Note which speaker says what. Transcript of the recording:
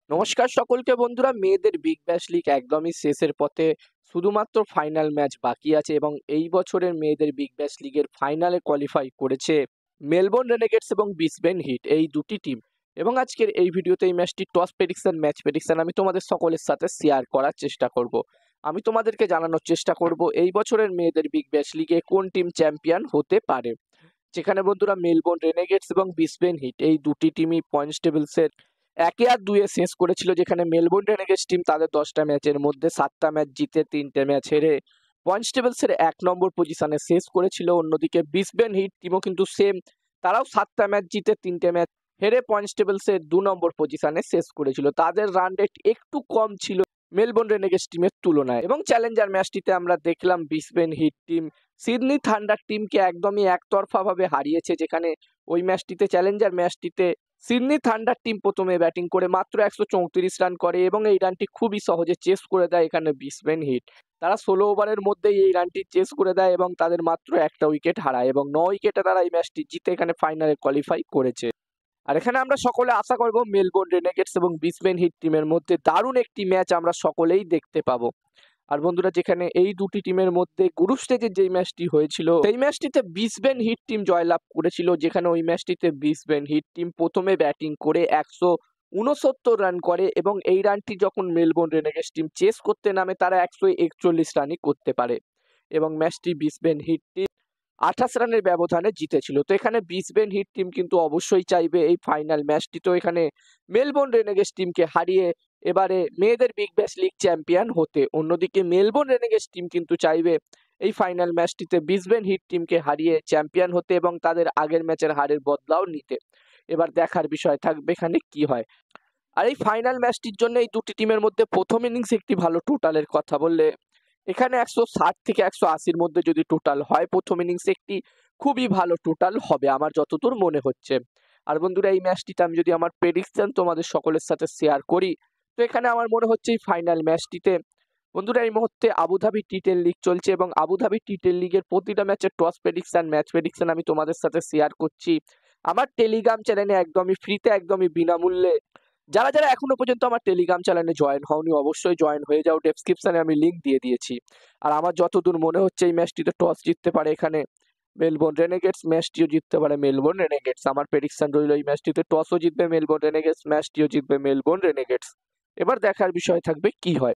Speaker 1: নমস্কার সকলকে বন্ধুরা। মেয়েদের বিগ ব্যাশ লিগ একদমই শেষের পথে। শুধুমাত্র ফাইনাল ম্যাচ বাকি আছে এবং এই বছরের মেয়েদের বিগ ব্যাশ লিগের ফাইনালে কোয়ালিফাই করেছে মেলবোর্ন রেনেগেটস এবং ব্রিসবেন হিট, এই দুটি টিম। এবং আজকের এই ভিডিওতে এই ম্যাচটি টস প্রেডিকশন, ম্যাচ প্রেডিকশন আমি তোমাদের সকলের সাথে শেয়ার করার চেষ্টা করব। আমি তোমাদেরকে জানানোর চেষ্টা করব এই বছরের মেয়েদের বিগ ব্যাশ লিগে কোন টিম চ্যাম্পিয়ন হতে পারে। যেখানে বন্ধুরা মেলবোর্ন রেনেগেটস এবং ব্রিসবেন হিট এই দুটি টিমই পয়েন্টস টেবিলসের 1 আর 2 শেষ করেছিল, যেখানে মেলবোর্ন রেনেগেটস টিম তাদের 10টা ম্যাচের মধ্যে 7টা ম্যাচ জিতে 3টে ম্যাচ হেরে পয়েন্টস টেবিলসের 1 নম্বর পজিশনে শেষ করেছিল। অন্যদিকে ব্রিসবেন হিট টিমও কিন্তু সেম, তারাও 7টা ম্যাচ জিতে 3টে ম্যাচ হেরে পয়েন্টস টেবিলসের 2 নম্বর পজিশনে শেষ করেছিল। তাদের রান রেট একটু কম ছিল মেলবোর্ন রেনেগেটস টিমের তুলনায়। এবং চ্যালেঞ্জার ম্যাচটিতে আমরা দেখলাম Brisbane Heat team Sydney Thunder টিমকে একদমই একতরফাভাবে হারিয়েছে, যেখানে ওই ম্যাচটিতে চ্যালেঞ্জার ম্যাচটিতে সিডনি থান্ডার টিম প্রথমে ব্যাটিং করে মাত্র 134 রান করে এবং এই রানটি খুবই সহজে চেস করে দেয় এখানে ব্রিসবেন হিট। তারা 16 ওভারের মধ্যেই এই রানটি চেস করে দেয় এবং তাদের মাত্র একটা উইকেট হারায় এবং 9 উইকেটে তারা এই ম্যাচটি জিতে এখানে ফাইনালে কোয়ালিফাই করেছে। আর এখানে আমরা সকলে আশা করব মেলবোর্ন রেনেগেটস এবং ব্রিসবেন হিট টিমের মধ্যে দারুণ একটি ম্যাচ আমরা সকলেই দেখতে পাবো। আর বন্ধুরা, যেখানে এই দুটি টিমের মধ্যে গ্রুপ স্টেজের যেই ম্যাচটি হয়েছিল সেই ম্যাচটিতে ব্রিসবেন হিট টিম জয়লাভ করেছিল, যেখানে ওই ম্যাচটিতে ব্রিসবেন হিট টিম প্রথমে ব্যাটিং করে 169 রান করে এবং এই রানটি যখন মেলবোর্ন রেনেগেটস টিম চেস করতে নামে তারা 141 রানই করতে পারে এবং ম্যাচটি ব্রিসবেন হিট টিম 28 রানের ব্যবধানে জিতেছিল। তো এখানে ব্রিসবেন হিট টিম কিন্তু অবশ্যই চাইবে এই ফাইনাল ম্যাচটি তো এখানে মেলবোর্ন রেনেগেটস টিমকে হারিয়ে এবারে মেয়েদের বিগ ব্যাশ লিগ চ্যাম্পিয়ন হতে। অন্যদিকে মেলবোর্ন রেনেগেটস টিম কিন্তু চাইবে এই ফাইনাল ম্যাচটিতে ব্রিসবেন হিট টিমকে হারিয়ে চ্যাম্পিয়ন হতে এবং তাদের আগের ম্যাচের হারের বদলাও নিতে। এবার দেখার বিষয় থাকবে এখানে কি হয়। আর এই ফাইনাল ম্যাচটির জন্য এই দুটি টিমের মধ্যে প্রথম ইনিংস একটি ভালো টোটালের কথা বললে এখানে 160 থেকে 180-র মধ্যে যদি টোটাল হয়, প্রথম ইনিংসে একটি খুবই ভালো টোটাল হবে আমার যতদূর মনে হচ্ছে। আর বন্ধুরা, এই ম্যাচটিতে আমি যদি আমার প্রেডিকশন তোমাদের সকলের সাথে শেয়ার করি, তো এখানে আমার মনে হচ্ছে এই ফাইনাল ম্যাচটিতে বন্ধুরা এই মুহূর্তে আবুধাবি টি10 লিগ চলছে এবং আবুধাবি টি10 লিগের প্রতিটা ম্যাচের টস প্রেডিকশন, ম্যাচ প্রেডিকশন আমি তোমাদের সাথে শেয়ার করছি আমার টেলিগ্রাম চ্যানেলে একদমই ফ্রিতে, একদমই বিনামূল্যে। যারা যারা এখনো পর্যন্ত আমার টেলিগ্রাম চ্যানেলে জয়েন হওনি অবশ্যই জয়েন হয়ে যাও, ডেসক্রিপশনে আমি লিঙ্ক দিয়ে দিয়েছি। আর আমার যতদূর মনে হচ্ছে এই ম্যাচটিতে টস জিততে পারে এখানে মেলবোর্ন রেনেগেটস, ম্যাচটিও জিততে পারে মেলবোর্ন রেনেগেটস। আমার প্রেডিকশন রইল এই ম্যাচটিতে টসও জিতবে মেলবোর্ন রেনেগেটস, ম্যাচটিও জিতবে মেলবোর্ন রেনেগেটস। এবার দেখার বিষয় থাকবে কি হয়।